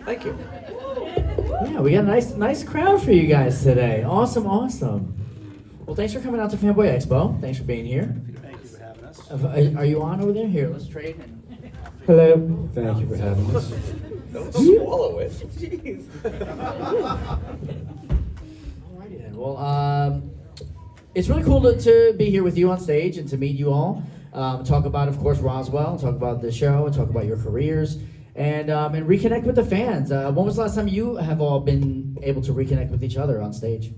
Thank you. Yeah, we got a nice crowd for you guys today. Awesome. Well, thanks for coming out to Fanboy Expo. Thanks for being here. Thank you for having us. Are you on over there? Here, let's trade. Hello. Thank you for having us. Don't swallow it. Jeez. Alrighty then. Well, it's really cool to be here with you on stage and to meet you all. Talk about, of course, Roswell. Talk about the show. Talk about your careers. And reconnect with the fans. When was the last time you have all been able to reconnect with each other on stage?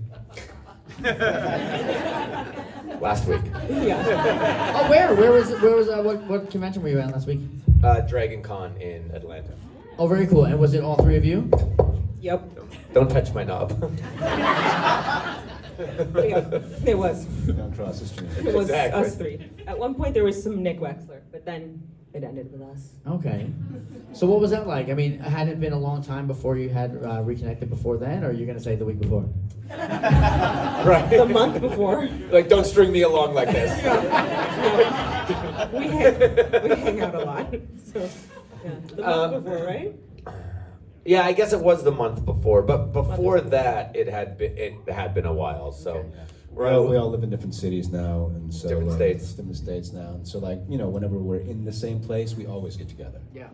Last week. Yeah. Oh, where was what convention were you at last week? Dragon Con in Atlanta. Oh, very cool. And was it all three of you? Yep. Don't touch my knob. Yeah, it was. Don't cross the street. It was Exactly. us three. At one point there was some Nick Wexler, but then it ended with us. Okay. So what was that like? I mean, had it been a long time before you had reconnected before then, or are you going to say the week before? Right. The month before. Like, don't string me along like this. We hang out a lot. So, yeah. The month before, right? Yeah, I guess it was the month before, but before that, it had been a while. So We all live in different cities now, and so Different states. Different states now, and so whenever we're in the same place, we always get together. Yeah.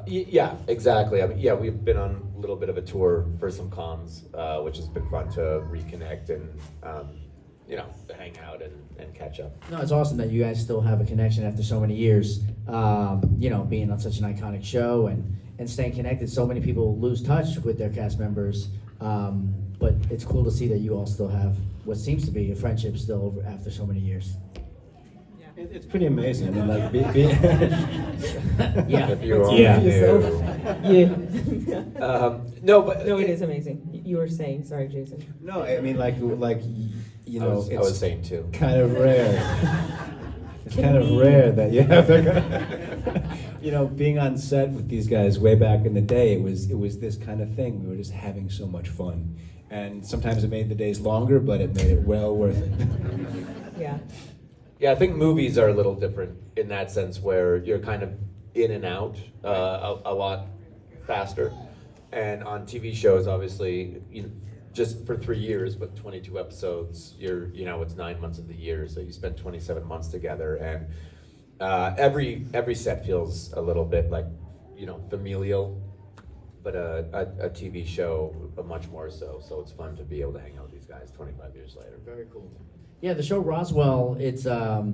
Yeah, exactly. I mean, yeah, we've been on a little bit of a tour for some cons, which has been fun to reconnect and hang out and catch up. No, it's awesome that you guys still have a connection after so many years. Being on such an iconic show and staying connected. So many people lose touch with their cast members, but it's cool to see that you all still have what seems to be a friendship still over after so many years. It's pretty amazing. I mean, like, Yeah. If you all Yeah. knew. Yeah. No, but No, it is amazing. You were saying, sorry, Jason. no, I mean, like I was saying too. kind of rare. It's kind of rare that you have that being on set with these guys way back in the day, it was this kind of thing. We were just having so much fun. And sometimes it made the days longer, but it made it well worth it. Yeah. Yeah, I think movies are a little different in that sense, where you're kind of in and out a lot faster. And on TV shows, obviously, just for 3 years, but 22 episodes, it's 9 months of the year, so you spend 27 months together, and every set feels a little bit like, familial, but a TV show much more so. So it's fun to be able to hang out with these guys 25 years later. Very cool. Yeah, the show Roswell, it's a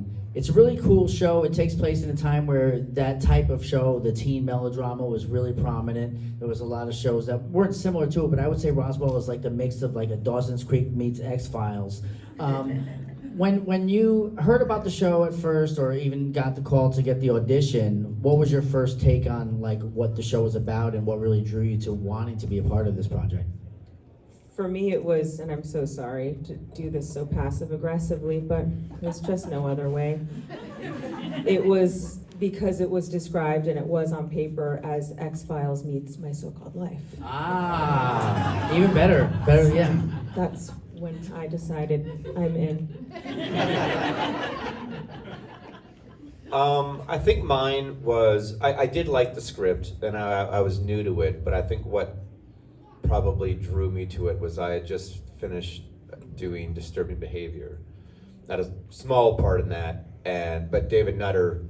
really cool show. It takes place in a time where that type of show, the teen melodrama, was really prominent. There was a lot of shows that weren't similar to it, but I would say Roswell is like the mix of like a Dawson's Creek meets X-Files. When you heard about the show at first, or even got the call to get the audition, what was your first take on like what the show was about and what really drew you to wanting to be a part of this project? For me, it was, and I'm so sorry to do this so passive aggressively, but there's just no other way. It was because it was described and it was on paper as X-Files meets My So-Called Life. Ah, even better. Better, yeah. That's when I decided I'm in. I think mine was, I did like the script, and I was new to it, but I think what probably drew me to it was I had just finished doing Disturbing Behavior. Not a small part in that, but David Nutter,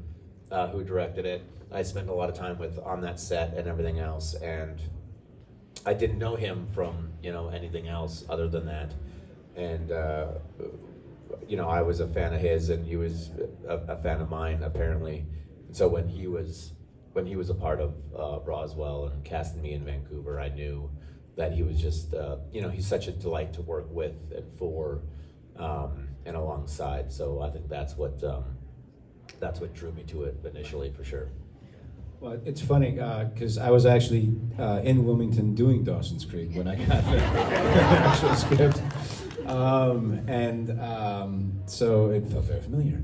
who directed it, I spent a lot of time with on that set and everything else, and I didn't know him from anything else other than that, and I was a fan of his, and he was a fan of mine apparently. And so when he was a part of Roswell and casting me in Vancouver, I knew that he was just, he's such a delight to work with and for, and alongside. So I think that's what drew me to it initially, for sure. Well, it's funny because I was actually in Wilmington doing Dawson's Creek when I got the actual script, so it felt very familiar.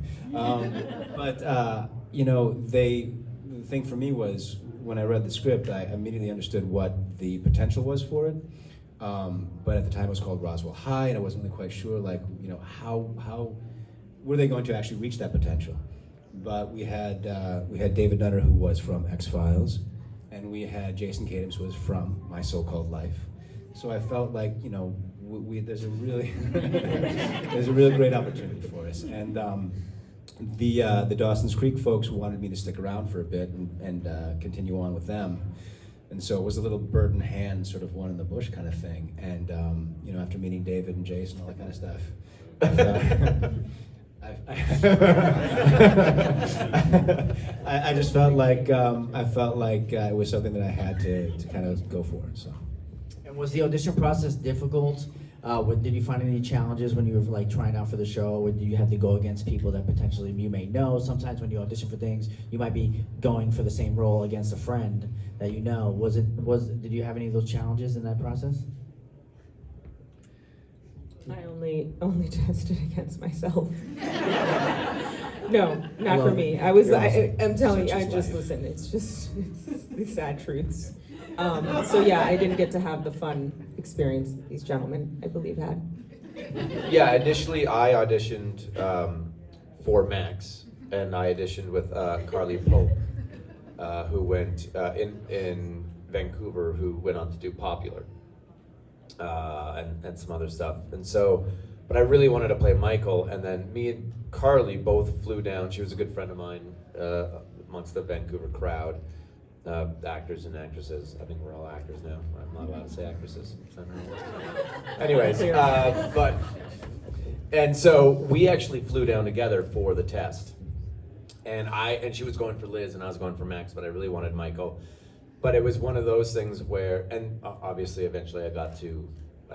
The thing for me was, when I read the script, I immediately understood what the potential was for it. But at the time it was called Roswell High, and I wasn't really quite sure, how were they going to actually reach that potential? But we had David Nutter, who was from X-Files, and we had Jason Katims, who was from My So-Called Life. So I felt like, you know, there's a really there's a really great opportunity for us. And the Dawson's Creek folks wanted me to stick around for a bit and continue on with them. And so it was a little bird in hand, sort of one in the bush kind of thing. And you know, after meeting David and Jason, all that kind of stuff, I just felt like it was something that I had to kind of go for. So. And was the audition process difficult? Did you find any challenges when you were like trying out for the show? Or did you have to go against people that potentially you may know? Sometimes when you audition for things, you might be going for the same role against a friend that you know. Did you have any of those challenges in that process? I only tested against myself. No, not for me. I'm telling you, listen, it's the sad truths. So yeah, I didn't get to have the fun experience that these gentlemen, I believe, had. Yeah, initially I auditioned for Max, and I auditioned with Carly Pope, who went in Vancouver, who went on to do Popular and some other stuff. And so, but I really wanted to play Michael, and then me and Carly both flew down. She was a good friend of mine amongst the Vancouver crowd. Actors and actresses. I think we're all actors now. I'm not allowed to say actresses. Anyways, and so we actually flew down together for the test. And she was going for Liz and I was going for Max, but I really wanted Michael. But it was one of those things where, and obviously eventually I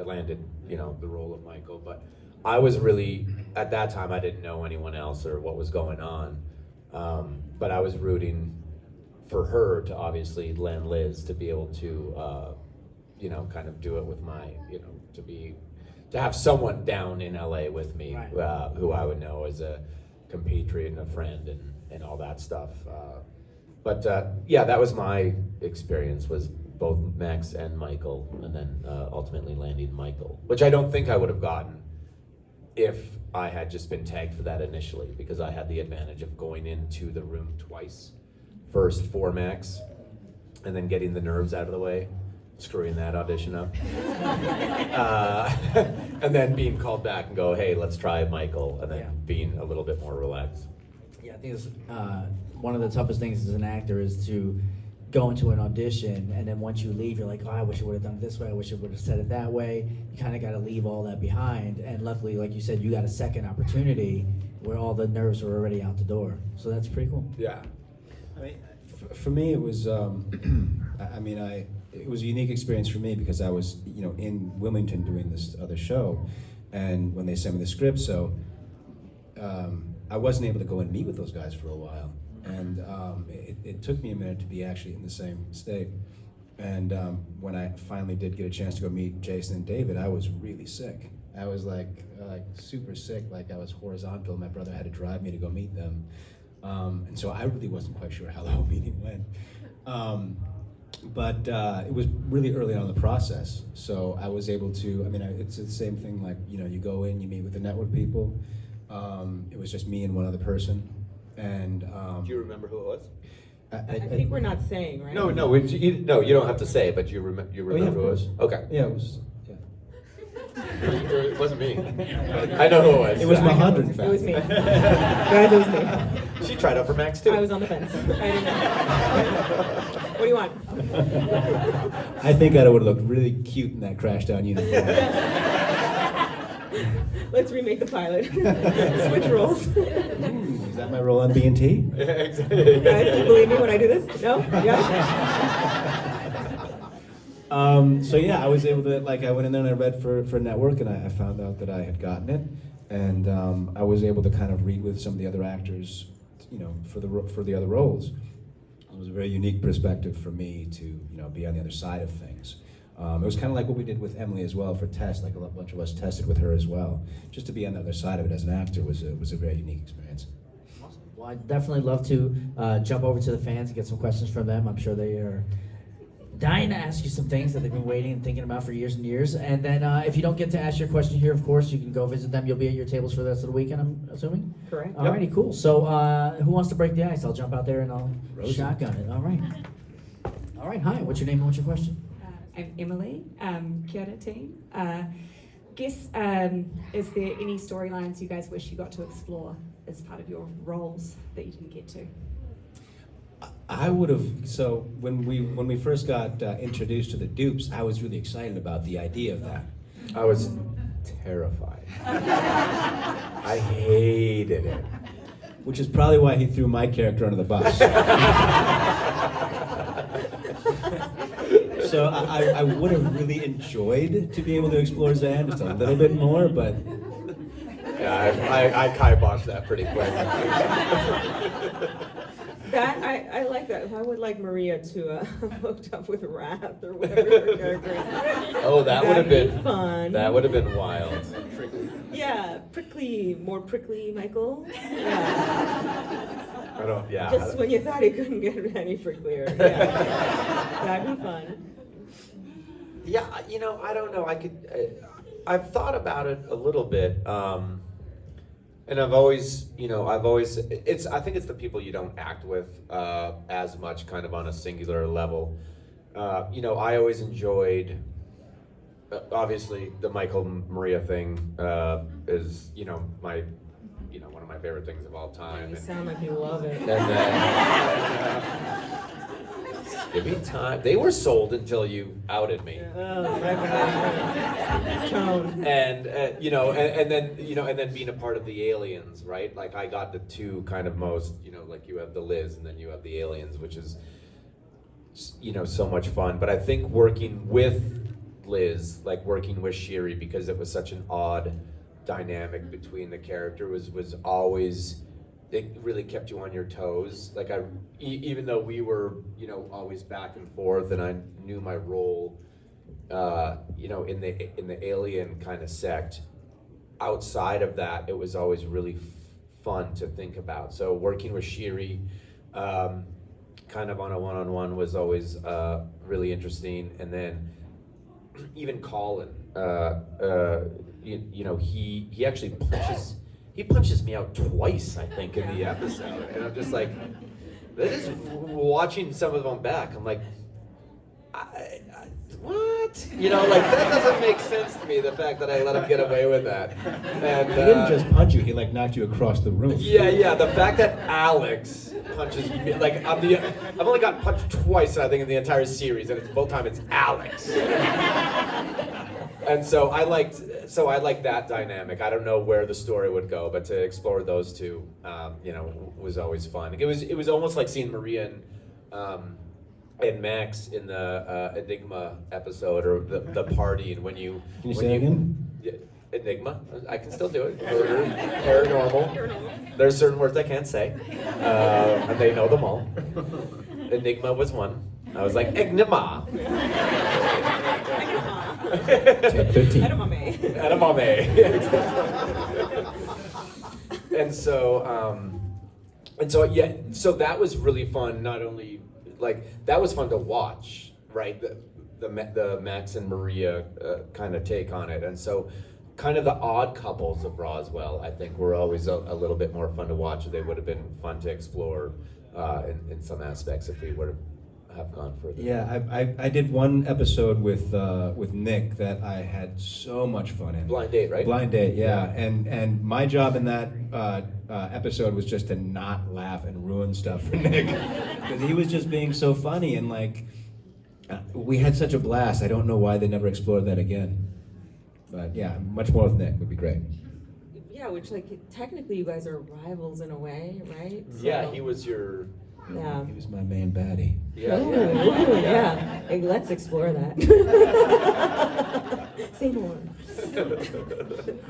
landed, you know, the role of Michael, but I was really, at that time I didn't know anyone else or what was going on. But I was rooting for her to obviously land Liz to be able to, you know, kind of do it with my, you know, to have someone down in LA with me, right. Who I would know as a compatriot and a friend and all that stuff. But yeah, that was my experience, was both Max and Michael, and then ultimately landing Michael, which I don't think I would have gotten if I had just been tagged for that initially, because I had the advantage of going into the room twice. First for Max, and then getting the nerves out of the way, screwing that audition up, and then being called back and go, hey, let's try Michael, and then being a little bit more relaxed. Yeah, I think it's, one of the toughest things as an actor is to go into an audition, and then once you leave, you're like, oh, I wish I would have done it this way, I wish I would have said it that way. You kind of got to leave all that behind, and luckily, like you said, you got a second opportunity where all the nerves were already out the door. So that's pretty cool. Yeah. I mean, for me, it was. It was a unique experience for me because I was, you know, in Wilmington doing this other show, and when they sent me the script, so I wasn't able to go and meet with those guys for a while, and it took me a minute to be actually in the same state. And when I finally did get a chance to go meet Jason and David, I was really sick. I was like super sick, like I was horizontal. My brother had to drive me to go meet them. And so I really wasn't quite sure how the whole meeting went. But it was really early on in the process. So I was able to, it's the same thing, like, you know, you go in, you meet with the network people. It was just me and one other person. And do you remember who it was? I think we're not saying, right? No, you don't have to say, but you remember who it was? Okay. Yeah, it was. It wasn't me. I know who it was. It was Majandra, in fact. It was me. Guys, it was me. She tried out for Max too. I was on the fence. I didn't know. What do you want? I think I would have looked really cute in that crash down uniform. Let's remake the pilot. Switch roles. Is that my role on B&T? Exactly. Guys, do you believe me when I do this? No? Yeah? So yeah, I was able to, I went in there and I read for network, and I found out that I had gotten it, and I was able to kind of read with some of the other actors, you know, for the other roles. It was a very unique perspective for me to, you know, be on the other side of things. It was kind of like what we did with Emily as well for Test, like a bunch of us tested with her as well. Just to be on the other side of it as an actor was a very unique experience. Awesome. Well, I'd definitely love to jump over to the fans and get some questions from them. I'm sure they are dying to ask you some things that they've been waiting and thinking about for years and years. And then if you don't get to ask your question here, of course, you can go visit them. You'll be at your tables for the rest of the weekend, I'm assuming? Correct. Alrighty, cool. So who wants to break the ice? I'll jump out there and I'll shotgun it. All right. All right, hi, what's your name and what's your question? I'm Emily. Kia ora team. Is there any storylines you guys wish you got to explore as part of your roles that you didn't get to? I would have. So when we first got introduced to the dupes, I was really excited about the idea of that. I was terrified. I hated it. Which is probably why he threw my character under the bus. So I would have really enjoyed to be able to explore Zan just a little bit more, but Yeah, I kiboshed that pretty quick. That, I like that. I would like Maria to hooked up with Wrath or whatever her character is. Oh, that would have That'd been be fun. That would have been wild. Yeah, more prickly Michael. Yeah. I don't. Yeah. Just when you thought he couldn't get any pricklier. Yeah. That'd be fun. Yeah, I don't know. I've thought about it a little bit, and I've always, I think it's the people you don't act with as much, kind of on a singular level. I always enjoyed, obviously, the Michael Maria thing is, my, one of my favorite things of all time. You sound like you love it. And then, give me time. They were sold until you outed me. Tone. And and then being a part of the aliens, right? Like I got the two kind of most, like you have the Liz and then you have the aliens, which is so much fun. But I think working with Liz, like working with Shiri, because it was such an odd dynamic between the character, was always, it really kept you on your toes. Like even though we were, always back and forth, and I knew my role, in the alien kind of sect. Outside of that, it was always really fun to think about. So working with Shiri, kind of on a one-on-one, was always really interesting. And then even Colin, he actually punches me out twice, I think, in the episode, and I'm just like, this is watching some of them back. I'm like, what? That doesn't make sense to me. The fact that I let him get away with that. And he didn't just punch you; he knocked you across the room. Yeah. The fact that Alex punches me, I've only gotten punched twice, I think, in the entire series, and both times it's Alex. And so I liked that dynamic. I don't know where the story would go, but to explore those two, was always fun. It was almost like seeing Maria and Max in the Enigma episode, or the party, and when you say it again? Yeah, Enigma. I can still do it. Paranormal. There's certain words I can't say, and they know them all. Enigma was one. I was like, Enigma. Edamame. And so that was really fun. Not only that was fun to watch, right? The Max and Maria kind of take on it, and so kind of the odd couples of Roswell, I think, were always a little bit more fun to watch. They would have been fun to explore in some aspects if we would have gone further. Yeah, I did one episode with Nick that I had so much fun in. Blind Date, right? Blind Date, yeah. And my job in that episode was just to not laugh and ruin stuff for Nick, because he was just being so funny, and we had such a blast. I don't know why they never explored that again. But yeah, much more with Nick would be great. Yeah, which technically you guys are rivals in a way, right? So, Yeah, he was your. Yeah. He was my main baddie. Yeah. Hey, let's explore that. Say more. All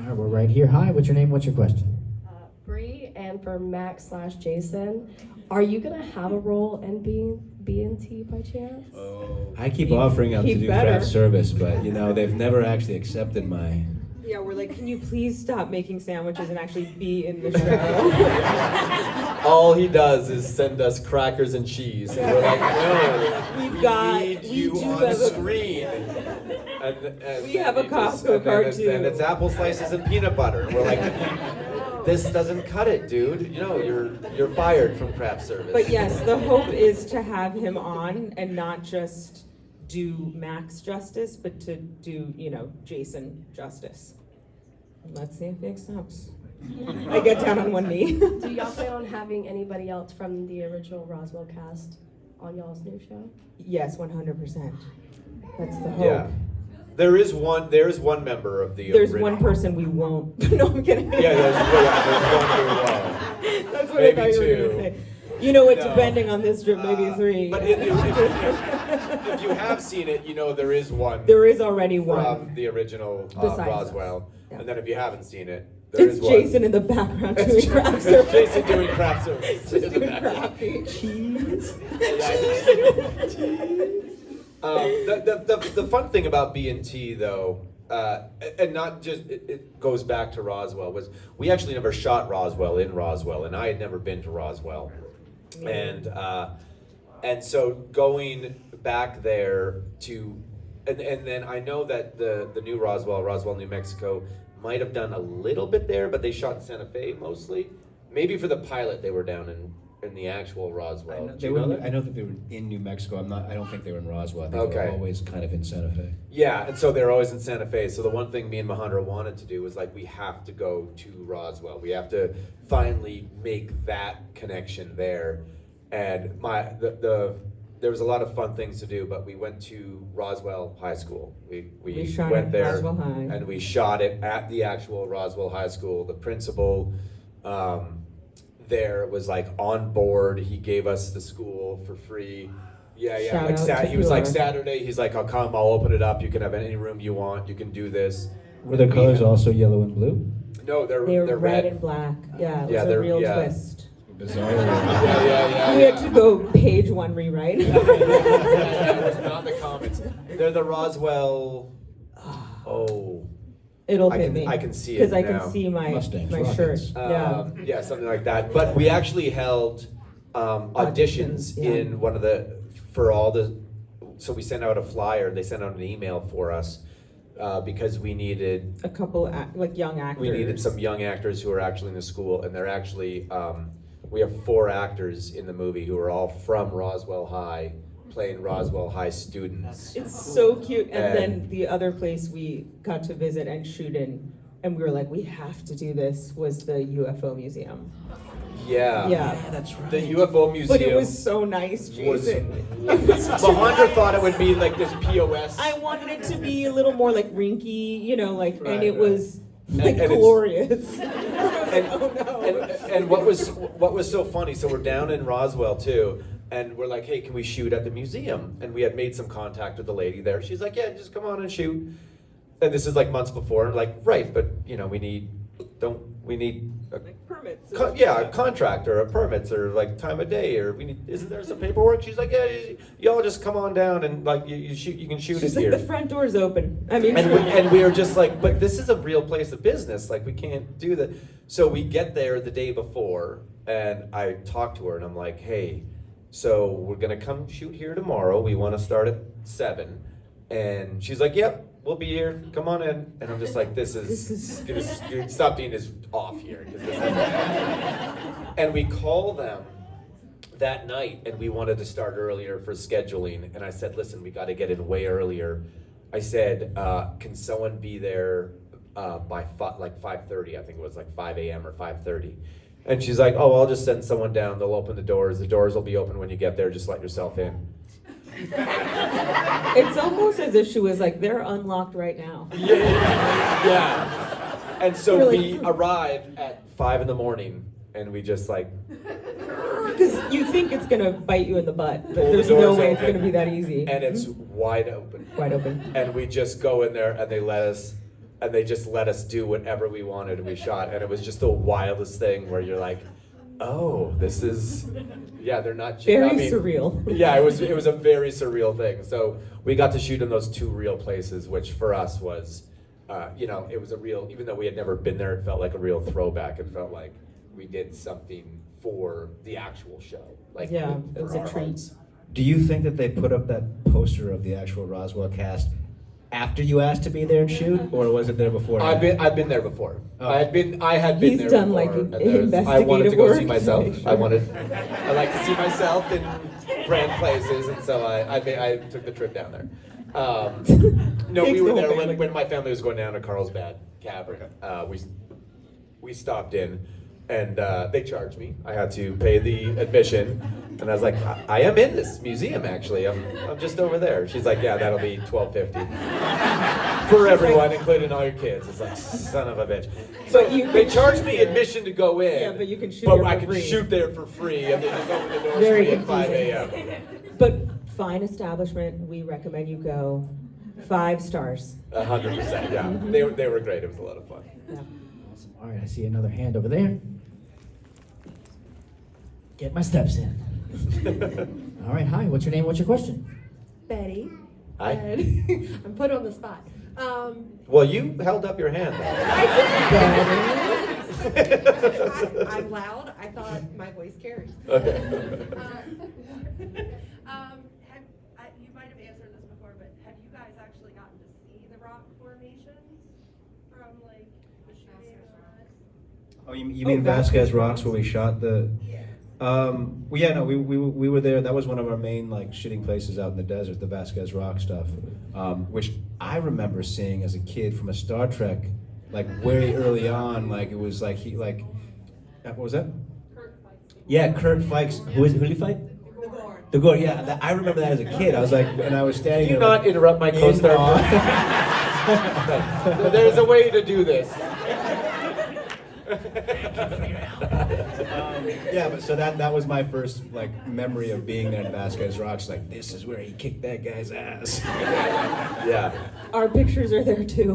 right, we're right here. Hi, what's your name? What's your question? Bree, and for Max/Jason, are you gonna have a role in B&T by chance? I keep offering up to do better. craft service, but they've never actually accepted my. Yeah, we're like, can you please stop making sandwiches and actually be in the show? All he does is send us crackers and cheese, and we're like, no, we need you on screen. And We have a Costco card, too. And it's apple slices and peanut butter. And we're like, this doesn't cut it, dude. You know, you're fired from craft service. But yes, the hope is to have him on and not just do Max justice, but to do, Jason justice. Let's see if he accepts. I get down on one knee. Do y'all plan on having anybody else from the original Roswell cast on y'all's new show? Yes, 100%. That's the hope. Yeah. There is one member of the There's original. one person we won't. No, I'm kidding. Yeah, there's one who will. That's what Maybe I thought you were two. gonna say. You know what? No. Depending on this trip, maybe 3. But if you have seen it, you know there is one There is already from one. the original Besides Roswell. Yeah. And then if you haven't seen it, there It's is one. Jason in the background doing It's craft service. Jason doing craft service. Just doing crafty. Cheese. The fun thing about B&T though, and not just it goes back to Roswell, was we actually never shot Roswell in Roswell, and I had never been to Roswell, and so going back there to, and then I know that the new Roswell, New Mexico, might have done a little bit there, but they shot in Santa Fe mostly. Maybe for the pilot they were down in the actual Roswell. Do you know that? I know that they were in New Mexico. I don't think they were in Roswell. I think they Okay. were always kind of in Santa Fe. Yeah, and so they're always in Santa Fe. So the one thing me and Majandra wanted to do was like, we have to go to Roswell. We have to finally make that connection there. And there was a lot of fun things to do, but we went to Roswell High School. We shot went at there Roswell High. and we shot it at the actual Roswell High School. The principal there was like on board. He gave us the school for free. Yeah. Shout Like out to he was like Fehr. Saturday. He's like, I'll come. I'll open it up. You can have any room you want. You can do this. Were their colors also yellow and blue? No, they're They're red. red and black. Yeah, it Yeah, was they're- a real yeah. twist. Bizarre. Yeah. We had to go page 1 rewrite. That was not the comments. They're the Roswell. Oh. It'll I hit can- me. I can see it Because I now. can see my Mustangs, my shirt. rockets. Yeah. Something like that. But we actually held auditions yeah. in one of so we sent out a flyer. They sent out an email for us because we needed A couple young actors. We needed some young actors who are actually in the school, and they're actually, we have 4 actors in the movie who are all from Roswell High, playing Roswell High students. It's so cute. And And- then the other place we got to visit and shoot in, and we were like, we have to do this, was the UFO museum. Yeah. Yeah. that's right. The UFO museum. But it was so nice, was- Jason. Majandra thought it would be like this POS. I wanted it to be a little more like rinky, and Right, it right. was like and it's- glorious. and, Oh no. and what was so funny, so we're down in Roswell too, and we're like, hey, can we shoot at the museum? And we had made some contact with the lady there. She's like, yeah, just come on and shoot. And this is like months before, and like, right, but we need a Permits. a contract or a permits or like time of day or isn't there some paperwork? She's like, yeah, y'all just come on down and like you can shoot She's it like, here. the front door's open. I mean, And we were just like, but this is a real place of business. Like, we can't do that. So we get there the day before, and I talk to her, and I'm like, hey, so we're going to come shoot here tomorrow. We want to start at 7. And she's like, yep, we'll be here. Come on in. And I'm just like, this is stop being as off here. 'Cause this is and we call them that night, and we wanted to start earlier for scheduling. And I said, listen, we got to get in way earlier. I said, can someone be there by 5:30? I think it was like 5 a.m. or 5:30. And she's like, oh, I'll just send someone down. They'll open the doors. The doors will be open when you get there. Just let yourself in. it's almost as if she was like, they're unlocked right now. Yeah. And so Really? we arrive at 5 in the morning, and we just like, Because you think it's gonna bite you in the butt, but Pull the there's no doors way it's open. gonna be that easy. and it's wide open. Wide open. And we just go in there, and they just let us do whatever we wanted, and we shot. And it was just the wildest thing where you're like, oh, this is, they're not Very surreal. Yeah, it was a very surreal thing. So we got to shoot in those 2 real places, which for us was, it was a real, even though we had never been there, it felt like a real throwback. It felt like we did something for the actual show. Like, Yeah, for it was a our treat. hearts. Do you think that they put up that poster of the actual Roswell cast after you asked to be there and shoot, or was it there before? I've been there before. Oh. I had been He's there done, before. like, and I wanted to investigative go work see to myself. make sure. I like to see myself in grand places, and so I took the trip down there. No, Takes we were the whole there family. when my family was going down to Carlsbad Cavern. We stopped in, and they charged me. I had to pay the admission, and I was like, I am in this museum actually. I'm just over there. She's like, yeah, that'll be $12.50 for everyone, including all your kids. It's like, son of a bitch. So they charged me admission to go in. Yeah, but you can shoot but there I for could free. shoot there for free, and they just open the doors Very for me at 5 confusing. a.m. But fine establishment, we recommend you go. 5 stars. 100%. Yeah, they were great. It was a lot of fun. Yeah. Awesome. All right, I see another hand over there. Get my steps in. All right, hi, what's your name, what's your question? Betty. Hi. And I'm put on the spot. Well, you held up your hand. I'm loud. I thought my voice carries. Okay. You might have answered this before, but have you guys actually gotten to see the rock formations from like the shooting? Oh, you mean Vasquez Rocks where we shot the? Yeah. Well, yeah, no, we were there. That was one of our main like shooting places out in the desert, the Vasquez Rock stuff, which I remember seeing as a kid from a Star Trek, like very early on. Like it was like what was that? Yeah, Kurt Fikes. Who did he fight? The Gore. Yeah, I remember that as a kid. I was like, and I was standing Can you there. not interrupt my co-star? There's a way to do this. Yeah, but so that was my first like memory of being there in Vasquez Rocks. Like this is where he kicked that guy's ass. Yeah. Our pictures are there too.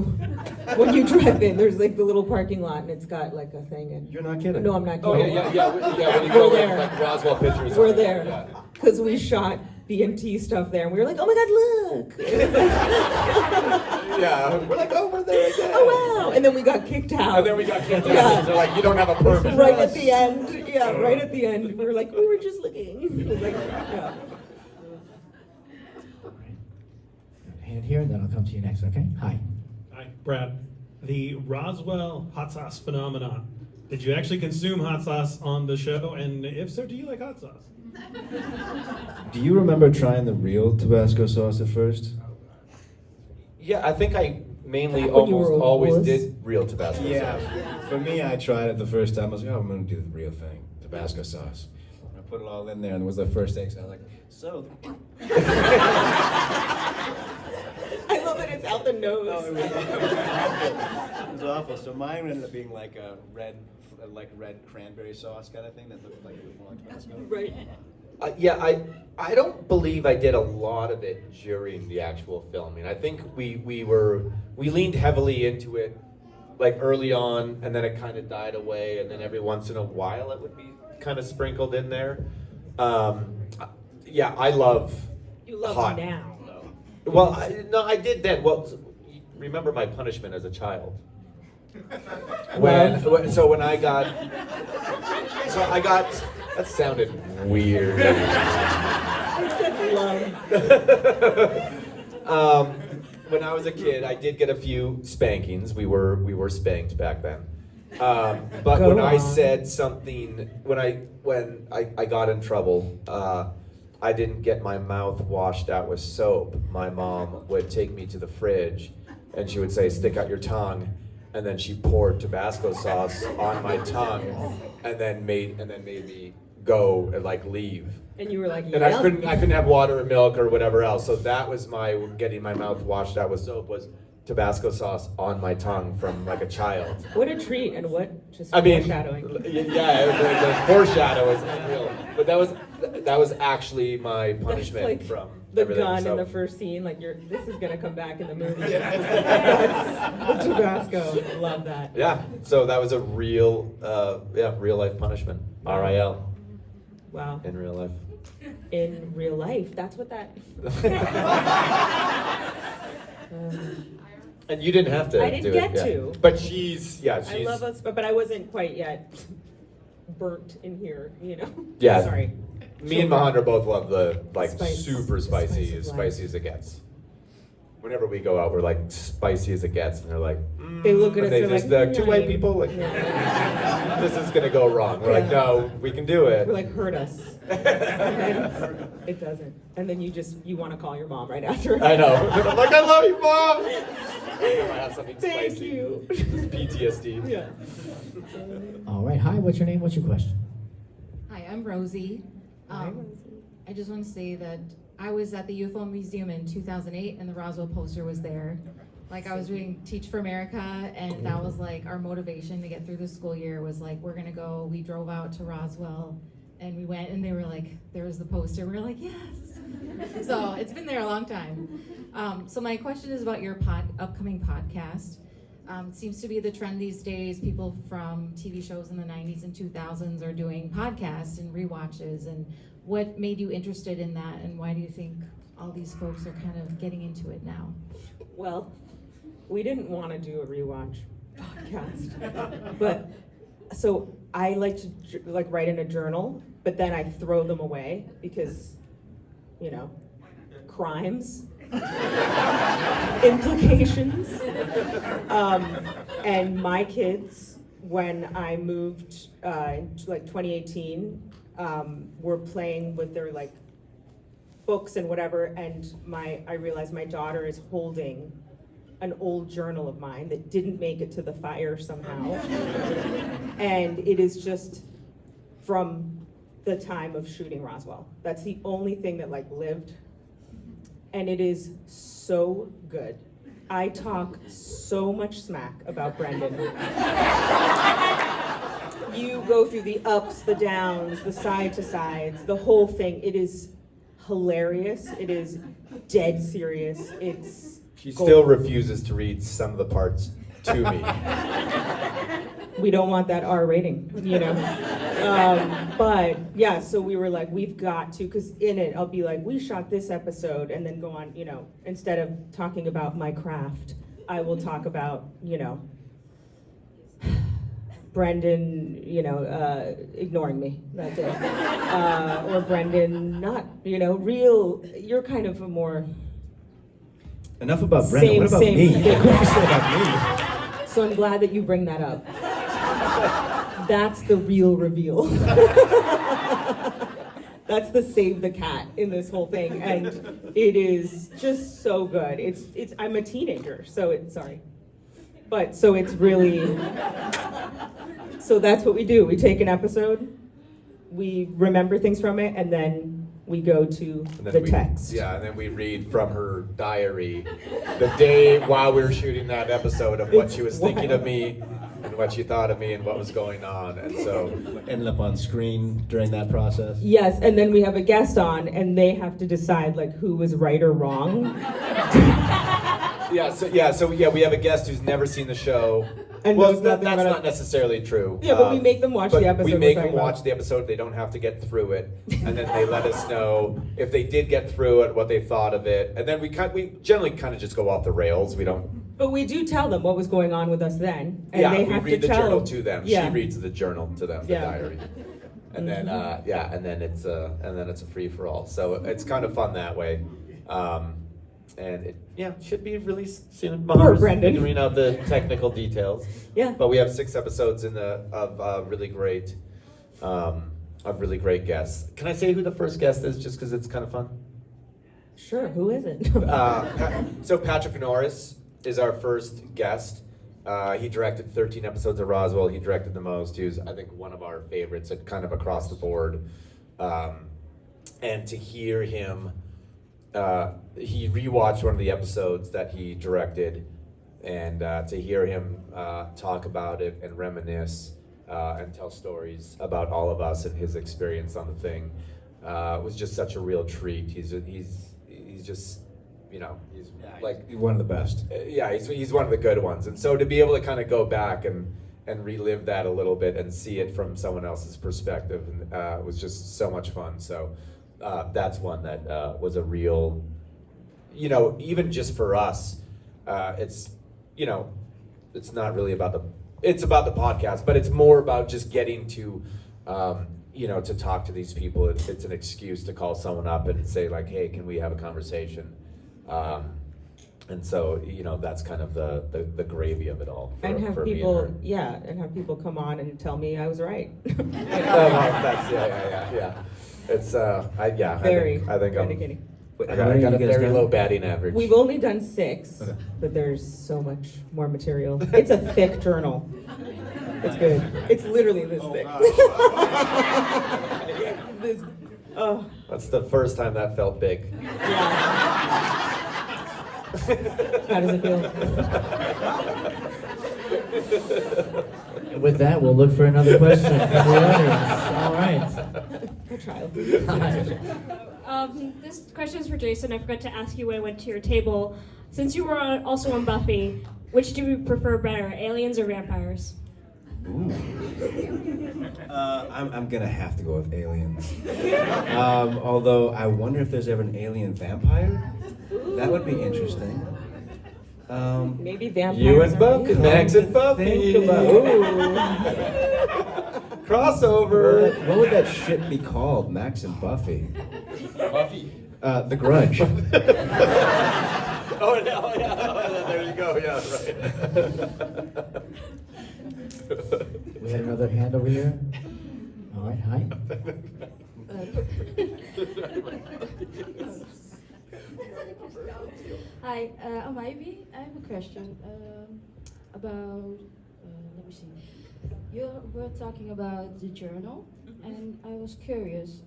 When you drive in, there's like the little parking lot and it's got like a thing and. You're not kidding. No, I'm not Oh kidding. yeah. When you We're go in, there. like Roswell pictures. We're are there. Yeah. Because we shot B&T stuff there and we were like, oh my god, look. And it's like, Yeah. We're like, oh, we're there again. oh wow. And then we got kicked out. And then we got kicked out. Yeah. They're like, you don't have a permit. Right at the end. Yeah, right at the end. We were like, we were just looking. It was like, yeah. All right. Hand here, then I'll come to you next, okay? Hi. Hi, Brad. The Roswell hot sauce phenomenon. Did you actually consume hot sauce on the show? And if so, do you like hot sauce? Do you remember trying the real Tabasco sauce at first? Yeah, I think I mainly Back when you were always a wuss. did real Tabasco sauce. For me, I tried it the first time. I was like, oh, I'm gonna do the real thing, Tabasco sauce. I put it all in there, and it was the first thing. So I was like, so. I love that it's out the nose. Oh, it was awful. It was awful. So mine ended up being like a red cranberry sauce kind of thing that looked like it was more like Tabasco. Right. Yeah, I don't believe I did a lot of it during the actual filming. I think we leaned heavily into it like early on, and then it kind of died away, and then every once in a while it would be kind of sprinkled in there. Yeah, I love You love hot. it now, though. Well, I did then. Well, remember my punishment as a child. When I got, that sounded weird. When I was a kid, I did get a few spankings. We were spanked back then. But Go when I on. said something, when I got in trouble, I didn't get my mouth washed out with soap. My mom would take me to the fridge, and she would say, "Stick out your tongue." And then she poured Tabasco sauce on my tongue, and then made me go and like leave. And you were like, And I couldn't have water or milk or whatever else. So that was my getting my mouth washed out with soap, was Tabasco sauce on my tongue from like a child. What a treat and what just I mean, foreshadowing. yeah, the foreshadow is unreal. But that was actually my punishment like from the everything. gun So- in the first scene, like this is gonna come back in the movie. That's the Tabasco. Love that. Yeah, so that was a real life punishment. RIL Wow. in real life. In real life, that's what that. And you didn't have to I didn't do get it. Yeah. to. But she's I love us, but I wasn't quite yet burnt in here, you know. Yeah. Sorry. Me and Majandra both love the like Spice. super The spice spicy, of as life. spicy as it gets. whenever we go out, we're like spicy as it gets, and they're like, They look at and us, they they're just, like, two white people, like, this is gonna go wrong. We're like, no, we can do it. We're like, hurt us. And it doesn't. And then you want to call your mom right after. I know. I'm like, I love you, Mom. I have something Thank spicy. you. Just PTSD. Yeah. All right, hi, what's your name, what's your question? Hi, I'm Rosie. Hi, Um, I just want to say that I was at the UFO Museum in 2008 and the Roswell poster was there. Like I was reading Teach for America and that was like our motivation to get through the school year was like, we're gonna go. We drove out to Roswell and we went and they were like, there was the poster. We were like, yes. So it's been there a long time. So my question is about your upcoming podcast. It seems to be the trend these days. People from TV shows in the 90s and 2000s are doing podcasts and rewatches. And what made you interested in that? And why do you think all these folks are kind of getting into it now? Well, we didn't want to do a rewatch podcast, but so I like to write in a journal, but then I throw them away because, crimes, implications, and my kids, when I moved in 2018, were playing with their books and whatever, and I realized my daughter is holding an old journal of mine that didn't make it to the fire somehow. And it is just from the time of shooting Roswell. That's the only thing that lived. And it is so good. I talk so much smack about Brendan. You go through the ups, the downs, the side to sides, the whole thing. It is hilarious. It is dead serious. She still refuses to read some of the parts to me. We don't want that R rating, but yeah, so we were like, we've got to, because in it, I'll be like, we shot this episode, and then go on, instead of talking about my craft, I will talk about, Brendan, ignoring me, that's it. Or Brendan not, you're kind of a more... Enough about Brendan. What about Same me? thing. What can you say about me? So I'm glad that you bring that up. That's the real reveal. That's the save the cat in this whole thing, and it is just so good. It's I'm a teenager, so it's really. So that's what we do. We take an episode, we remember things from it, and then we go to the text. Yeah, and then we read from her diary the day while we were shooting that episode of what she was thinking of me and what she thought of me and what was going on. And so Ended up on screen during that process. Yes, and then we have a guest on, and they have to decide who was right or wrong. so we have a guest who's never seen the show. And Well, knows that's nothing about not it. necessarily true. Yeah, but we make them watch but the episode we we're make talking them about. watch the episode. They don't have to get through it, and then they let us know if they did get through it, what they thought of it, and then we generally kind of just go off the rails. We don't. But we do tell them what was going on with us then, and Yeah, they we have read to the tell journal to them. Yeah. She reads the journal to them, the Yeah. diary, and then and then it's a free for all. So it's kind of fun that way. And it should be released soon. Poor Maher's Brendan. figuring out the technical details. Yeah. But we have 6 episodes of really great guests. Can I say who the first guest is, just because it's kind of fun? Sure, who is it? So Patrick Norris is our first guest. He directed 13 episodes of Roswell. He directed the most. He was, I think, one of our favorites, kind of across the board. And to hear him. He rewatched one of the episodes that he directed, and to hear him talk about it and reminisce and tell stories about all of us and his experience on the thing was just such a real treat. He's just, he's One of the best. he's one of the good ones, and so to be able to kind of go back and relive that a little bit and see it from someone else's perspective was just so much fun. So. That's one that was a real, even just for us, it's not really it's about the podcast, but it's more about just getting to, to talk to these people. It's an excuse to call someone up and say hey, can we have a conversation? And so, that's kind of the gravy of it all. And have for me people, and her. and have people come on and tell me I was right. Oh, well, that's yeah. It's Very I think I'm. vindicating. I How many got a you guys very done? low batting average. We've only done 6, Okay. but there's so much more material. It's a thick journal. It's good. It's literally this thick. This, oh, That's the first time that felt big. yeah. How does it feel? And with that, we'll look for another question from the audience. All right. A trial. This question is for Jason. I forgot to ask you when I went to your table. Since you were also on Buffy, which do you prefer better, aliens or vampires? I'm gonna have to go with aliens. Although I wonder if there's ever an alien vampire. That would be interesting. Maybe vampires. You and are Buffy, aliens. Max and Buffy. Think about Crossover. What would that shit be called? Max and Buffy. Buffy. The Grudge. Oh yeah. There you go. Yeah, right. We had another hand over here. All right, hi. Hi, I'm Ivy. I have a question about, let me see. You were talking about the journal, and I was curious.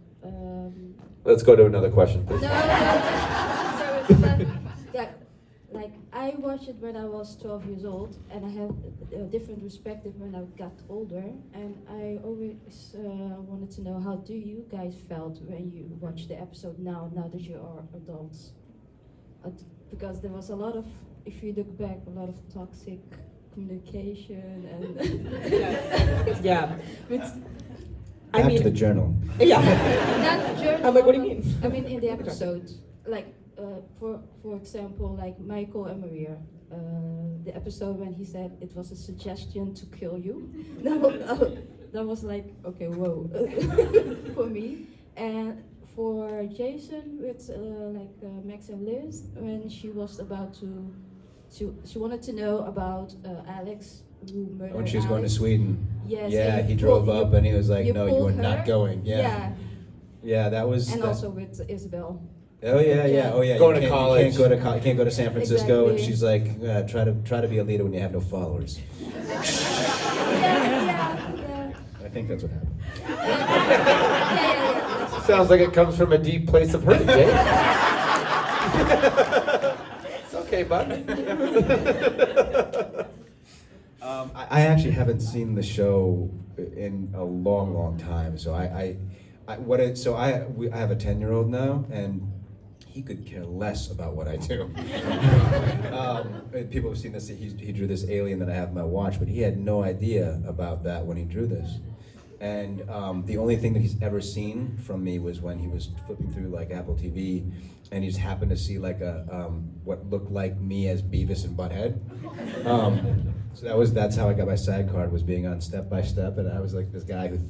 Let's go to another question, please. No, like I watched it when I was 12 years old, and I have a different perspective when I got older. And I always wanted to know, how do you guys felt when you watch the episode now that you are adults? Because there was a lot of, if you look back, a lot of toxic communication and Yeah. I Back to the mean, journal. yeah. not journal. I'm like, what do you mean? I mean in the episode, like for example, like Michael and Maria, the episode when he said it was a suggestion to kill you. That was like, okay, whoa, for me. And for Jason with Max and Liz, when she was about to, she wanted to know about Alex who murdered When she was going to Alex. Sweden. Yes, Yeah, and he you drove pulled- up and he was like, you "No, you are pulled not her? going." Yeah. Yeah, that was. And that- also with Isabel. Oh yeah, yeah. Yeah. Oh yeah. Going you to can't- college. You can't go to San Francisco, and Exactly. she's like, try to be a leader when you have no followers. Yeah. I think that's what happened. Yeah. Sounds like it comes from a deep place of hurt, Jay. It's okay, bud. I actually haven't seen the show in a long, long time. So I have a 10-year-old now, and he could care less about what I do. People have seen this. He drew this alien that I have on my watch, but he had no idea about that when he drew this. And the only thing that he's ever seen from me was when he was flipping through like Apple TV, and he just happened to see like a what looked like me as Beavis and Butthead. So that's how I got my SAG card, was being on Step by Step, and I was like this guy who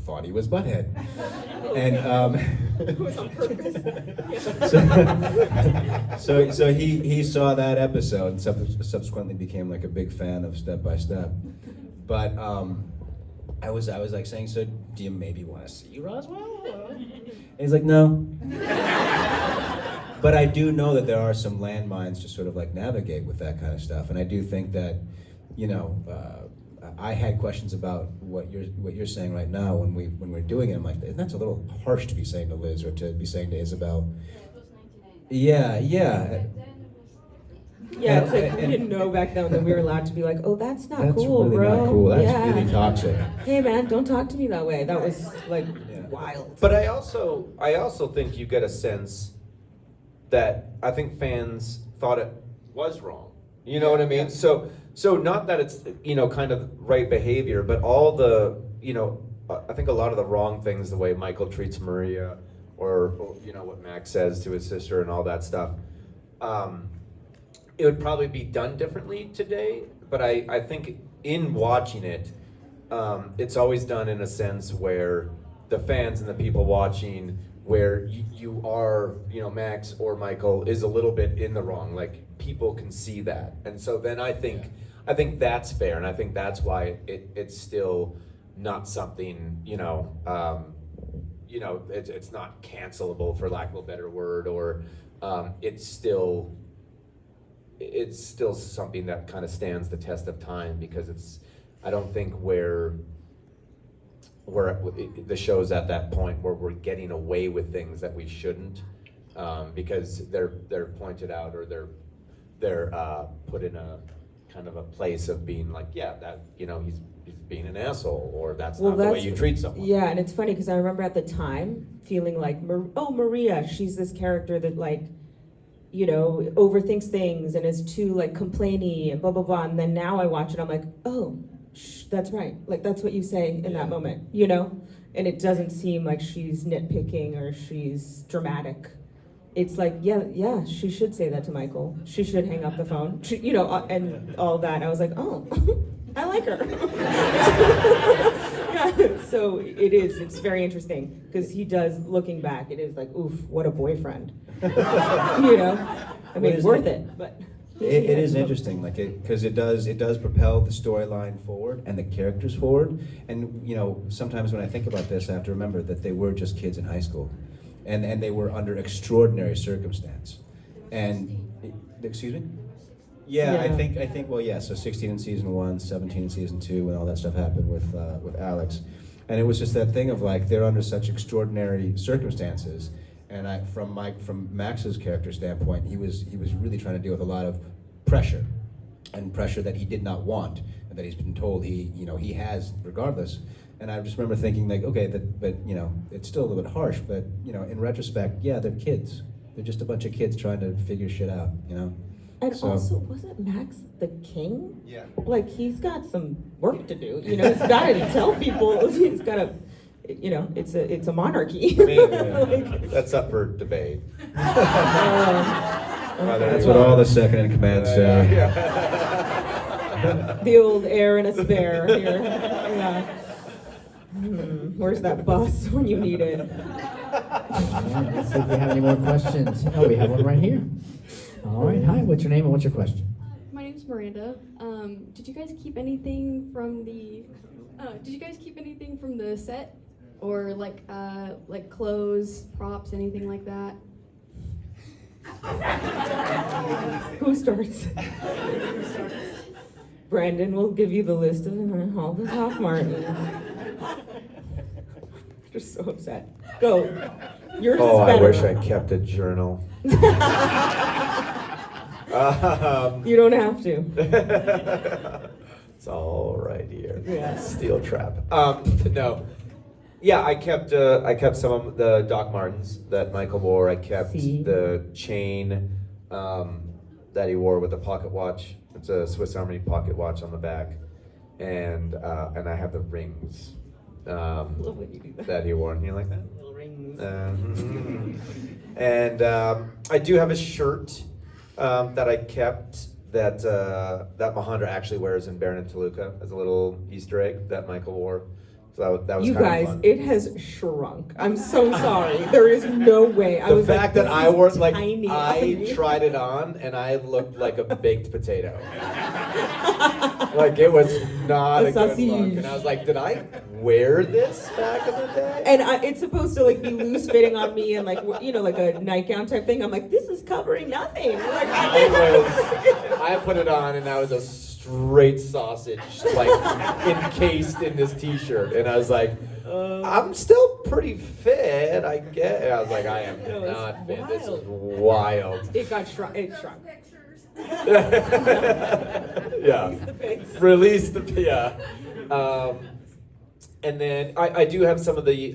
thought he was Butthead. And It was on purpose. so he saw that episode and subsequently became like a big fan of Step by Step. But I was like saying, so do you maybe want to see Roswell? And he's like, no. But I do know that there are some landmines to sort of like navigate with that kind of stuff, and I do think that, I had questions about what you're saying right now when we're doing it. I'm like, that's a little harsh to be saying to Liz or to be saying to Isabel. Yeah. Yeah, it's like we didn't know back then that we were allowed to be like, oh, that's not That's cool, really bro. not cool. That's yeah. really toxic. Hey man, don't talk to me that way. That was like Yeah. wild. But I also think you get a sense that I think fans thought it was wrong. You know what I mean? So not that it's kind of right behavior, but all the I think a lot of the wrong things, the way Michael treats Maria, or what Max says to his sister and all that stuff. It would probably be done differently today, but I think in watching it, it's always done in a sense where the fans and the people watching where you are, Max or Michael is a little bit in the wrong. Like people can see that, and so then I think that's fair, and I think that's why it's still not something it's not cancelable, for lack of a better word, or it's still something that kind of stands the test of time, because I don't think where the show's at that point where we're getting away with things that we shouldn't, because they're pointed out, or they're put in a kind of a place of being like, yeah, that he's being an asshole, or that's not the way you treat someone. Yeah, and it's funny because I remember at the time feeling like, Maria, she's this character that overthinks things and is too complainy and blah blah blah. And then now I watch it, I'm like, oh, that's right. Like that's what you say in that moment, And it doesn't seem like she's nitpicking or she's dramatic. It's like, yeah, she should say that to Michael. She should hang up the phone, and all that. I was like, oh, I like her. Yeah, so it's very interesting because he does, looking back, it is like, oof, what a boyfriend. I mean, worth it, but. It is interesting, because it does propel the storyline forward and the characters forward. And sometimes when I think about this, I have to remember that they were just kids in high school, and they were under extraordinary circumstance. And excuse me? Yeah, I think. Well, yeah. So 16 in season 1, 17 in season 2, and all that stuff happened with Alex, and it was just that thing of they're under such extraordinary circumstances. And from Max's character standpoint, he was really trying to deal with a lot of pressure, and pressure that he did not want, and that he's been told he has regardless. And I just remember thinking okay, but it's still a little bit harsh, but in retrospect, yeah, they're kids. They're just a bunch of kids trying to figure shit out, And also, wasn't Max the king? Yeah. He's got some work to do. He's got to tell people. He's got to. It's a monarchy. I mean, that's up for debate. That's what all the second in command say. The old heir and a spare here. Yeah. Where's that bus when you need it? Let's see if we have any more questions. Oh, we have one right here. All right, hi, what's your name and what's your question? My name's Miranda. Did you guys keep anything from the set? Or like clothes, props, anything like that? Who starts? Brandon will give you the list of all the Doc Martens. You're so upset. Go. Yours is better. I wish I kept a journal. You don't have to. It's all right here. Yeah. Steel trap. No. Yeah, I kept some of the Doc Martens that Michael wore. I kept the chain that he wore with the pocket watch. It's a Swiss Army pocket watch on the back, and I have the rings that he wore. You like that? Little rings. And I do have a shirt that I kept that Majandra actually wears in Behr and Toluca as a little Easter egg that Michael wore. So that was you kind guys, of fun. it has shrunk. I'm so sorry. There is no way. The fact that I wore tiny. I tried it on and I looked like a baked potato. It was not a good look. And I was like, did I wear this back in the day? And it's supposed to be loose fitting on me and like a nightgown type thing. I'm like, this is covering nothing. I put it on and I was a straight sausage, encased in this t-shirt, and I was like, I'm still pretty fit, I guess. I was like, I am not fit. This is wild. It got shrunk. It shrunk. Yeah. Release the and then I do have some of the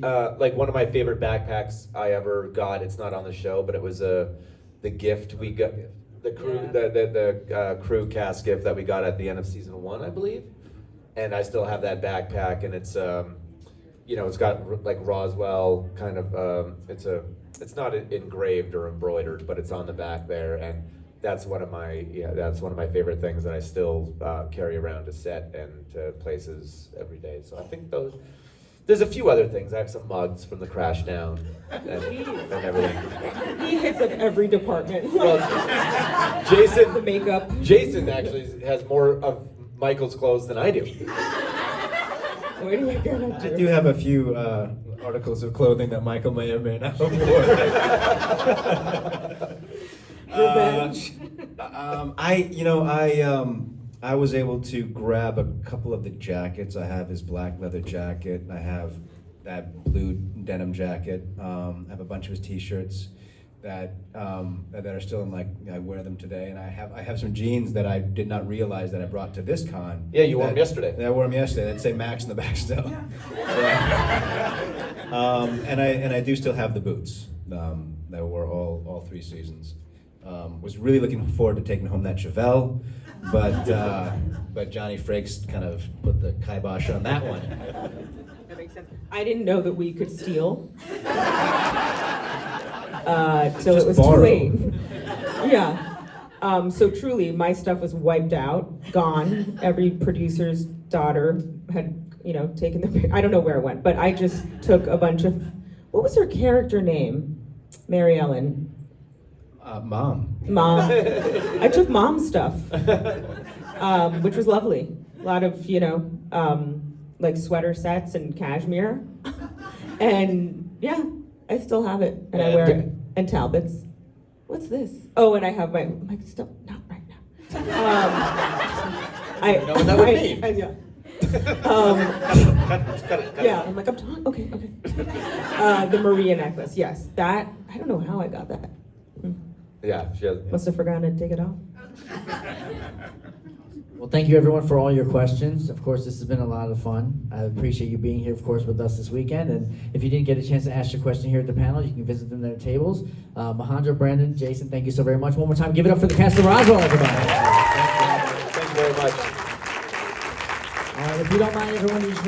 one of my favorite backpacks I ever got. It's not on the show, but it was the gift we got. The crew cast gift that we got at the end of season 1, I believe, and I still have that backpack, and it's it's got Roswell kind of it's not engraved or embroidered, but it's on the back there, and that's one of my favorite things that I still carry around to set and to places every day. So I think There's a few other things. I have some mugs from the crash down and everything. He hits up every department. Well, The makeup. Jason actually has more of Michael's clothes than I do. What are you gonna I do? do have a few articles of clothing that Michael may or may not have worn. Revenge. I was able to grab a couple of the jackets. I have his black leather jacket, and I have that blue denim jacket. I have a bunch of his T-shirts that are still in, like, I wear them today, and I have some jeans that I did not realize that I brought to this con. Yeah, you wore them yesterday. I wore them yesterday. That say Max in the back still. And I do still have the boots that I wore all 3 seasons. Was really looking forward to taking home that Chevelle, but Johnny Frakes kind of put the kibosh on that one. That makes sense. I didn't know that we could steal. Till Just it was borrow. too late. Yeah. So truly, my stuff was wiped out, gone. Every producer's daughter had, taken the. I don't know where it went, but I just took a bunch of. What was her character name? Mary Ellen. Mom. Mom. I took mom's stuff, which was lovely. A lot of, like sweater sets and cashmere. And yeah, I still have it, and I wear it. And Talbots. What's this? Oh, and I have my stuff. Not right now. I know what that would mean. Yeah. Yeah, I'm like, I'm talking. Okay. The Maria necklace. Yes, that. I don't know how I got that. Yeah, she has. Must have forgotten to take it off. Well, thank you everyone for all your questions. Of course, this has been a lot of fun. I appreciate you being here, of course, with us this weekend. And if you didn't get a chance to ask your question here at the panel, you can visit them at their tables. Majandra, Brandon, Jason, thank you so very much. One more time, give it up for the cast of Roswell, everybody. Thank you very much. All right, if you don't mind, everyone, you just